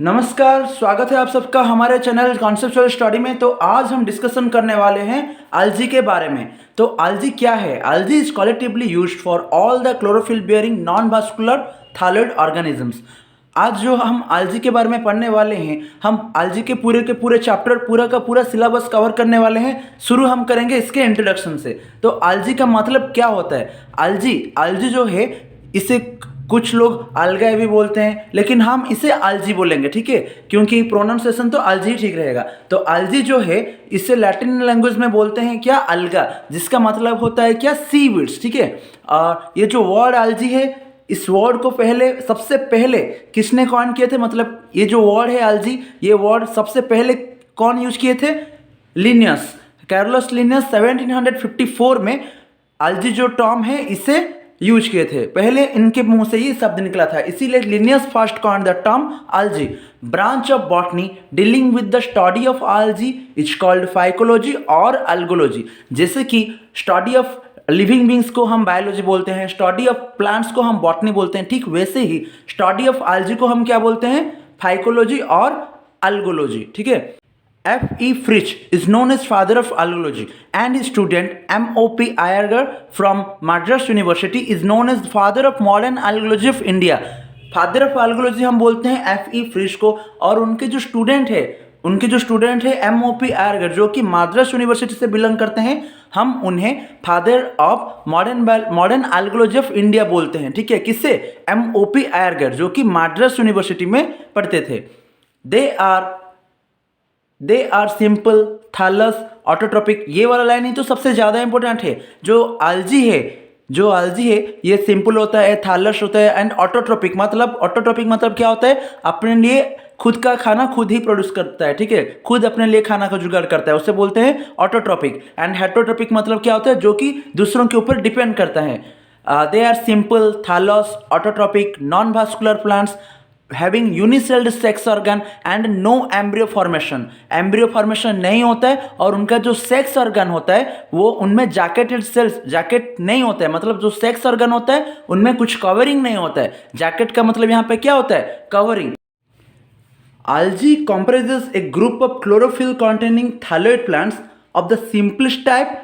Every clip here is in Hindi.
नमस्कार, स्वागत है आप सबका हमारे चैनल कॉन्सेप्चुअल स्टडी में। तो आज हम डिस्कशन करने वाले हैं algae के बारे में। तो algae क्या है? Algae is collectively used for all the chlorophyll bearing non-vascular thalloid organisms। आज जो हम algae के बारे में पढ़ने वाले हैं, हम algae के पूरे चैप्टर पूरा का पूरा सिलेबस कवर करने वाले हैं। शुरू हम करेंगे इसके इंट्रोडक्शन से। तो algae का मतलब क्या होता है? algae जो है, इसे कुछ लोग algae भी बोलते हैं, लेकिन हम इसे algae बोलेंगे, ठीक है, क्योंकि प्रोनाउंसिएशन तो algae ही ठीक रहेगा। तो algae जो है, इसे लैटिन लैंग्वेज में बोलते हैं क्या? alga, जिसका मतलब होता है क्या? सीवीड्स, ठीक है। ये जो वर्ड algae है, इस वर्ड को सबसे पहले किसने कॉइन किए थे? मतलब ये जो वर्ड है algae, ये वर्ड सबसे पहले कौन यूज किए थे? लिनियस, कैरोलस लिनियस 1754 में algae जो टर्म है इसे यूज किए थे। पहले इनके मुंह से ये शब्द निकला था, इसीलिए Linnaeus first coined the term algae। Branch of botany dealing with the study of algae is called phycology और अल्गोलॉजी। जैसे कि स्टडी ऑफ लिविंग बींग्स को हम बायोलॉजी बोलते हैं, स्टडी ऑफ प्लांट्स को हम बॉटनी बोलते हैं, ठीक वैसे ही स्टडी ऑफ algae को हम क्या बोलते हैं? फाइकोलॉजी और अल्गोलॉजी, ठीक है। F.E. Fritsch is known as father of algology, and his student M.O.P. Iyengar from Madras University is known as father of modern algology of India। Father of algology हम बोलते हैं F.E. Fritsch को, और उनके जो स्टूडेंट है M.O.P. Iyengar, जो कि माद्रास यूनिवर्सिटी से बिलोंग करते हैं, हम उन्हें father of modern algology of India बोलते हैं, ठीक है। किससे? M.O.P. Iyengar, जो कि माद्रास यूनिवर्सिटी में पढ़ते थे। They are simple, thallus, autotrophic. ये वाला लाइन ही तो सबसे ज़्यादा इंपॉर्टेंट है। जो algae है ये सिंपल होता है, थैलस होता है, एंड ऑटोट्रॉपिक मतलब क्या होता है? अपने लिए खुद का खाना खुद ही प्रोड्यूस करता है, ठीक है, खुद अपने लिए खाना का जुगाड़ करता है, उसे बोलते हैं ऑटोट्रॉपिक। एंड हेटरोट्रॉपिक मतलब क्या होता है? जो कि दूसरों के ऊपर डिपेंड करता है। They are simple, thallus, autotrophic, non vascular plants having unicelled sex organ and no embryo formation नहीं होता है, और उनका जो सेक्स ऑर्गन होता है वो उनमें जैकेट नहीं होता है। मतलब जो सेक्स ऑर्गन होता है उनमें कुछ कवरिंग नहीं होता है। जैकेट का मतलब यहाँ पे क्या होता है? Covering. algae comprises a group of chlorophyll containing thalloid plants of the simplest type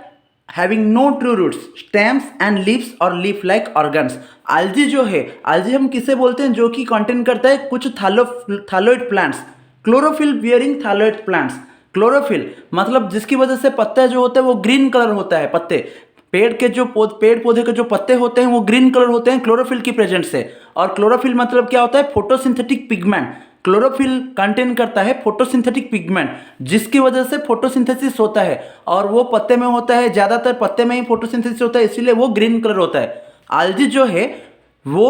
having no true roots, stems and leaves or leaf like organs। algae जो है, algae हम किसे बोलते हैं? जो कि कंटेन करता है कुछ thalloid plants, chlorophyll bearing thalloid plants. Chlorophyll मतलब जिसकी वजह से पत्ता जो होता है वो ग्रीन कलर होता है। पेड़ पौधे के जो पत्ते होते हैं वो ग्रीन कलर होते हैं क्लोरोफिल की प्रेजेंस से। और क्लोरोफिल मतलब क्या होता है? Photosynthetic pigment. क्लोरोफिल कंटेन करता है फोटोसिंथेटिक पिगमेंट, जिसकी वजह से फोटोसिंथेसिस होता है, और वो पत्ते में होता है, ज़्यादातर पत्ते में ही फोटोसिंथेसिस होता है, इसीलिए वो ग्रीन कलर होता है। algae जो है वो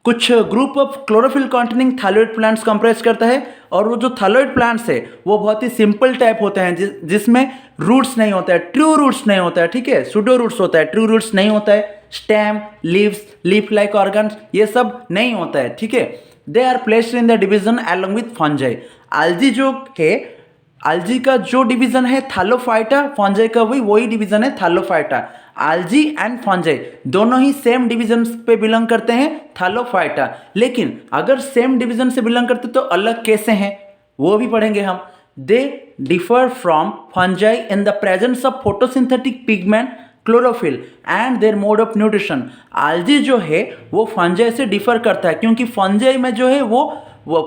कुछ group of chlorophyll containing thalloid plants comprise करता है, और वो जो थैलोइड प्लांट्स है वो बहुत ही सिंपल टाइप होते हैं, जिसमें रूट्स नहीं होता है, ट्रू रूट्स नहीं होता है, ठीक है, सूडो रूट्स होता है, ट्रू रूट्स नहीं होता है। Stem, leaves, leaf like organs ये सब नहीं होता है, ठीक है। They are placed in the division along with fungi. algae जो है, algae का जो डिवीजन है थैलोफाइटा, फंजाई का वही डिवीजन है थैलोफाइटा। algae एंड फंजाई दोनों ही सेम डिवीजन पे बिलोंग करते हैं, थैलोफाइटा। लेकिन अगर सेम डिवीजन से बिलोंग करते तो अलग कैसे हैं वो भी पढ़ेंगे हम। They differ from fungi in the presence of photosynthetic pigment, chlorophyll and their mode of nutrition. algae जो है वो फंजाई से डिफर करता है, क्योंकि फंजाई में जो है वो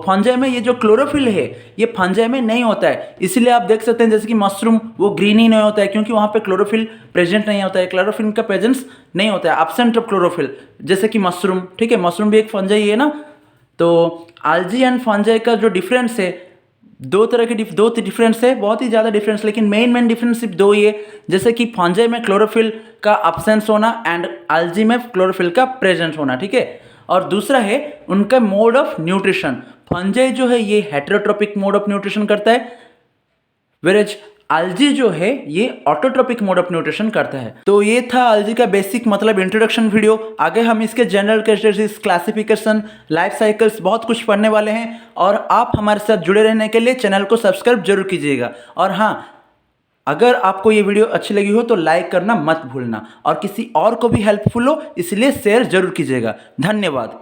फंजाई में ये जो क्लोरोफिल है ये फंजाई में नहीं होता है। इसलिए आप देख सकते हैं जैसे कि मशरूम वो ग्रीन ही नहीं होता है, क्योंकि वहाँ पे क्लोरोफिल प्रेजेंट नहीं होता है, क्लोरोफिल का प्रेजेंस नहीं होता है, एब्सेंट ऑफ क्लोरोफिल। जैसे कि मशरूम, ठीक है, मशरूम भी एक फंजाई है ना। तो algae एंड फंजाई का जो डिफरेंस है, दो डिफरेंस है, बहुत ही ज़्यादा डिफरेंस, लेकिन मेन डिफरेंस सिर्फ दो ही है। जैसे कि फंजाई में क्लोरोफिल का अब्सेंस होना एंड algae में क्लोरोफिल का प्रेजेंस होना, ठीक है। और दूसरा है उनका मोड ऑफ न्यूट्रिशन। फंजाई जो है ये हेटेरोट्रॉपिक मोड ऑफ न्यूट्रिशन करता है, वेरेज algae जो है ये ऑटोट्रॉपिक मोड ऑफ न्यूट्रिशन करता है। तो ये था algae का बेसिक मतलब इंट्रोडक्शन वीडियो। आगे हम इसके general characteristics, classification, life cycles बहुत कुछ पढ़ने वाले हैं, और आप हमारे साथ जुड़े रहने के लिए चैनल को सब्सक्राइब जरूर कीजिएगा। और हाँ, अगर आपको ये वीडियो अच्छी लगी हो तो लाइक करना मत भूलना, और किसी और को भी हेल्पफुल हो इसलिए शेयर जरूर कीजिएगा। धन्यवाद।